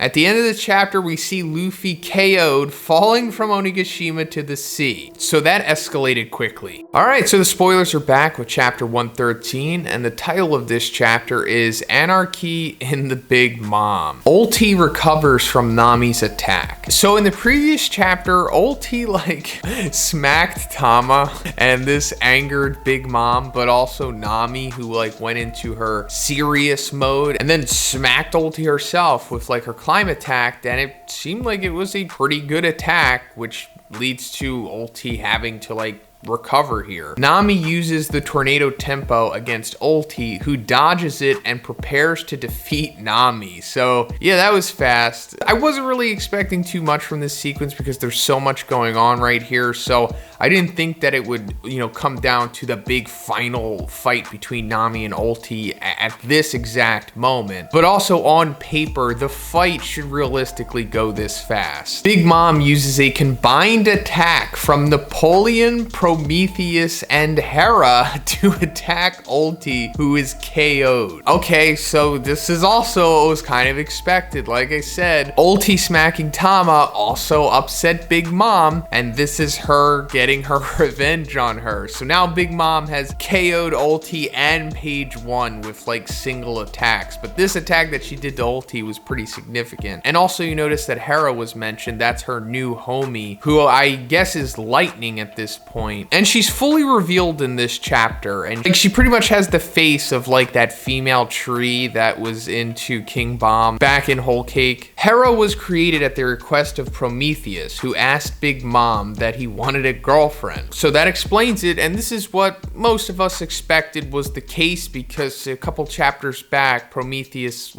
At the end of the chapter, we see Luffy KO'd, falling from Onigashima to the sea. So that escalated quickly. All right, so the spoilers are back with chapter 113, and the title of this chapter is Anarchy in the Big Mom. Ulti recovers from Nami's attack. So in the previous chapter, Ulti smacked Tama, and this angered Big Mom, but also Nami, who went into her serious mode, and then smacked Ulti herself with her climb attack, and it seemed like it was a pretty good attack, which leads to Ulti having to recover here. Nami uses the tornado tempo against Ulti, who dodges it and prepares to defeat Nami. So yeah, that was fast. I wasn't really expecting too much from this sequence because there's so much going on right here. So I didn't think that it would, come down to the big final fight between Nami and Ulti at this exact moment. But also on paper, the fight should realistically go this fast. Big Mom uses a combined attack from Napoleon, Prometheus, and Hera to attack Ulti, who is KO'd. Okay, so this is also what was kind of expected. Like I said, Ulti smacking Tama also upset Big Mom, and this is her getting her revenge on her. So now Big Mom has KO'd Ulti and Page 1 with single attacks, but this attack that she did to Ulti was pretty significant. And also you notice that Hera was mentioned. That's her new homie, who I guess is Lightning at this point. And she's fully revealed in this chapter, and she pretty much has the face of that female tree that was into King Bomb back in Whole Cake. Hera was created at the request of Prometheus, who asked Big Mom that he wanted a girlfriend. So that explains it, and this is what most of us expected was the case, because a couple chapters back, Prometheus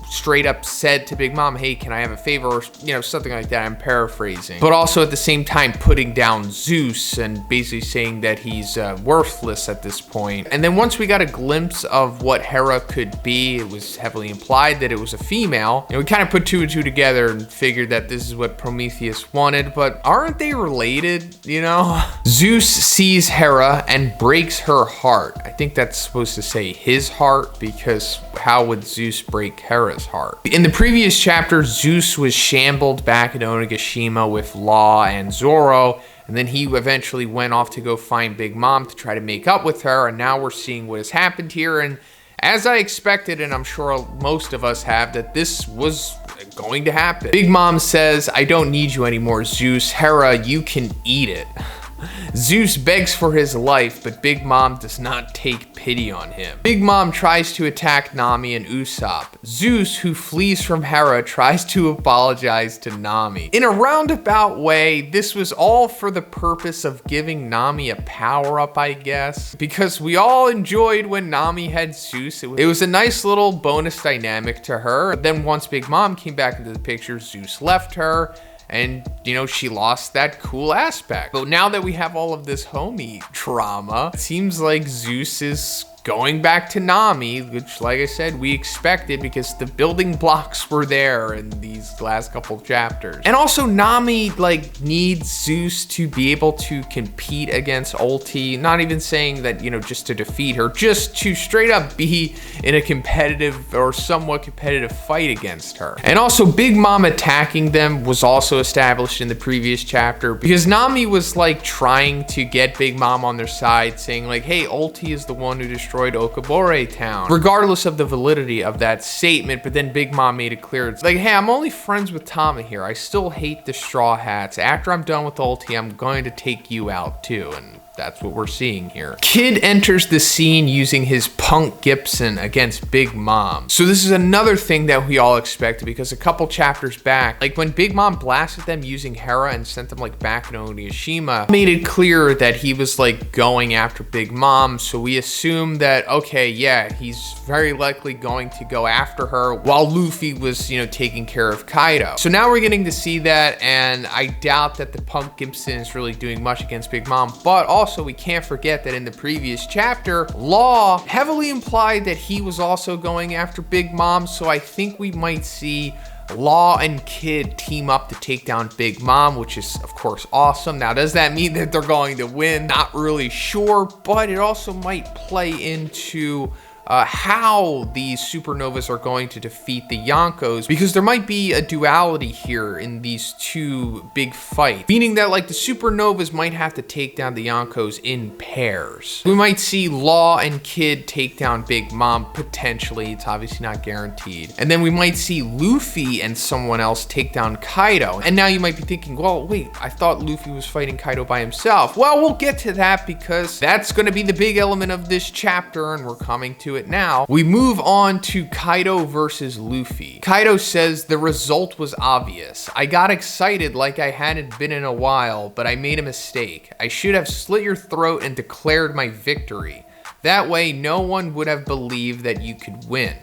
straight up said to Big Mom, hey, can I have a favor, or something like that. I'm paraphrasing, but also at the same time putting down Zeus and basically saying that he's worthless at this point. And then once we got a glimpse of what Hera could be, it was heavily implied that it was a female, and we kind of put two and two together and figured that this is what Prometheus wanted. But aren't they related? Zeus sees Hera and breaks her heart. I think that's supposed to say his heart, because how would Zeus break Hera's heart? In the previous chapter, Zeus was shambled back at Onigashima with Law and Zoro, and then he eventually went off to go find Big Mom to try to make up with her, and now we're seeing what has happened here. And as I expected, and I'm sure most of us have, that this was going to happen. Big Mom says, I don't need you anymore, Zeus. Hera, you can eat it. Zeus begs for his life, but Big Mom does not take pity on him. Big Mom tries to attack Nami and Usopp. Zeus, who flees from Hera, tries to apologize to Nami. In a roundabout way, this was all for the purpose of giving Nami a power-up, I guess, because we all enjoyed when Nami had Zeus. It was a nice little bonus dynamic to her. But then once Big Mom came back into the picture, Zeus left her, and, she lost that cool aspect. But now that we have all of this homie drama, it seems like Zeus is going back to Nami, which, like I said, we expected because the building blocks were there in these last couple of chapters. And also Nami needs Zeus to be able to compete against Ulti, not even saying that, just to defeat her, just to straight up be in a competitive or somewhat competitive fight against her. And also Big Mom attacking them was also established in the previous chapter, because Nami was trying to get Big Mom on their side, saying hey, Ulti is the one who destroyed Okabore Town, regardless of the validity of that statement. But then Big Mom made it clear, it's hey, I'm only friends with Tama here. I still hate the Straw Hats. After I'm done with Ulti, I'm going to take you out too. And that's what we're seeing here. Kid enters the scene using his Punk Gibson against Big Mom. So this is another thing that we all expected, because a couple chapters back, when Big Mom blasted them using Hera and sent them back to Onigashima, made it clear that he was going after Big Mom. So we assume that, okay, yeah, he's very likely going to go after her while Luffy was, taking care of Kaido. So now we're getting to see that, and I doubt that the Punk Gibson is really doing much against Big Mom. But also we can't forget that in the previous chapter, Law heavily implied that he was also going after Big Mom. So I think we might see Law and Kid team up to take down Big Mom, which is of course awesome. Now, does that mean that they're going to win? Not really sure, but it also might play into how these supernovas are going to defeat the Yonkos, because there might be a duality here in these two big fights, meaning that like the supernovas might have to take down the Yonkos in pairs. We might see Law and Kid take down Big Mom, potentially. It's obviously not guaranteed. And then we might see Luffy and someone else take down Kaido. And now you might be thinking, well, wait, I thought Luffy was fighting Kaido by himself. Well, we'll get to that because that's going to be the big element of this chapter, and we're coming to it now. We move on to Kaido versus Luffy. Kaido says the result was obvious. I got excited like I hadn't been in a while, but I made a mistake. I should have slit your throat and declared my victory. That way, no one would have believed that you could win.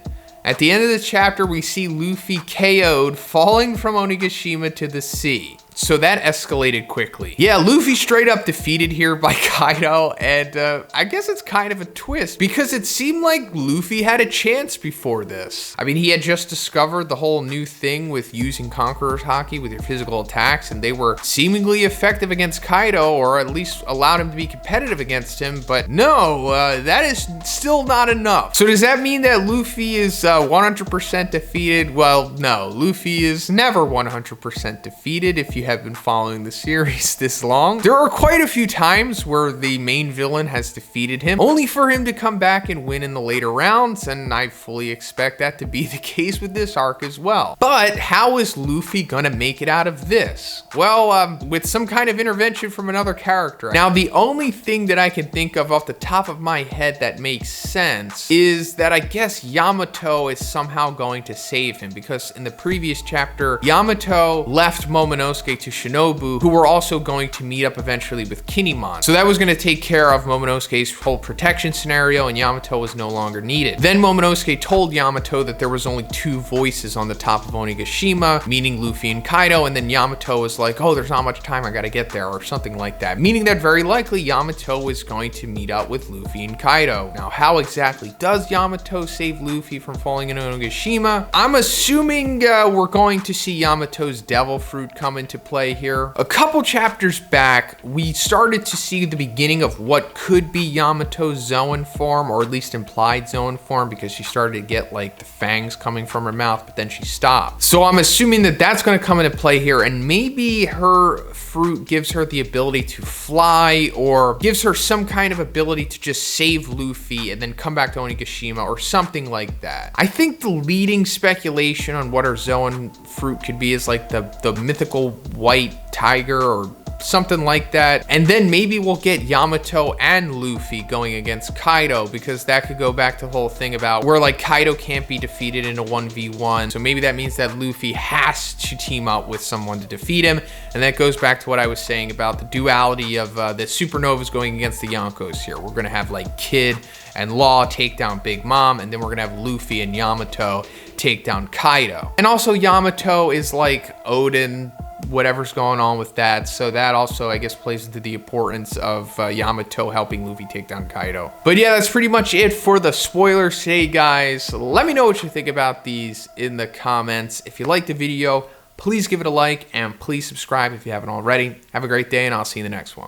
At the end of the chapter, we see Luffy KO'd, falling from Onigashima to the sea. So that escalated quickly. Yeah, Luffy straight up defeated here by Kaido, and I guess it's kind of a twist because it seemed like Luffy had a chance before this. I mean, he had just discovered the whole new thing with using Conqueror's Haki with your physical attacks, and they were seemingly effective against Kaido, or at least allowed him to be competitive against him, but no, that is still not enough. So does that mean that Luffy is 100% defeated? Well, no, Luffy is never 100% defeated if you have been following the series this long. There are quite a few times where the main villain has defeated him, only for him to come back and win in the later rounds, and I fully expect that to be the case with this arc as well. But how is Luffy gonna make it out of this? Well, with some kind of intervention from another character. Now, the only thing that I can think of off the top of my head that makes sense is that I guess Yamato is somehow going to save him, because in the previous chapter, Yamato left Momonosuke to Shinobu, who were also going to meet up eventually with Kinemon. So that was going to take care of Momonosuke's whole protection scenario, and Yamato was no longer needed. Then Momonosuke told Yamato that there was only two voices on the top of Onigashima, meaning Luffy and Kaido, and then Yamato was like, oh, there's not much time, I gotta get there, or something like that. Meaning that very likely Yamato was going to meet up with Luffy and Kaido. Now, how exactly does Yamato save Luffy from falling in Onigashima? I'm assuming we're going to see Yamato's devil fruit come into play here. A couple chapters back, we started to see the beginning of what could be Yamato's Zoan form, or at least implied Zoan form, because she started to get like the fangs coming from her mouth, but then she stopped. So I'm assuming that that's going to come into play here, and maybe her fruit gives her the ability to fly, or gives her some kind of ability to just save Luffy and then come back to Onigashima, or something like that. I think the leading speculation on what her Zoan fruit could be is like the mythical white tiger or something like that. And then maybe we'll get Yamato and Luffy going against Kaido, because that could go back to the whole thing about where like Kaido can't be defeated in a 1v1. So maybe that means that Luffy has to team up with someone to defeat him. And that goes back to what I was saying about the duality of the supernovas going against the Yonkos here. We're gonna have like Kid and Law take down Big Mom, and then we're gonna have Luffy and Yamato take down Kaido. And also Yamato is like Odin, whatever's going on with that. So that also, I guess, plays into the importance of Yamato helping Luffy take down Kaido. But yeah, that's pretty much it for the spoilers today, guys. Let me know what you think about these in the comments. If you liked the video, please give it a like, and please subscribe if you haven't already. Have a great day, and I'll see you in the next one.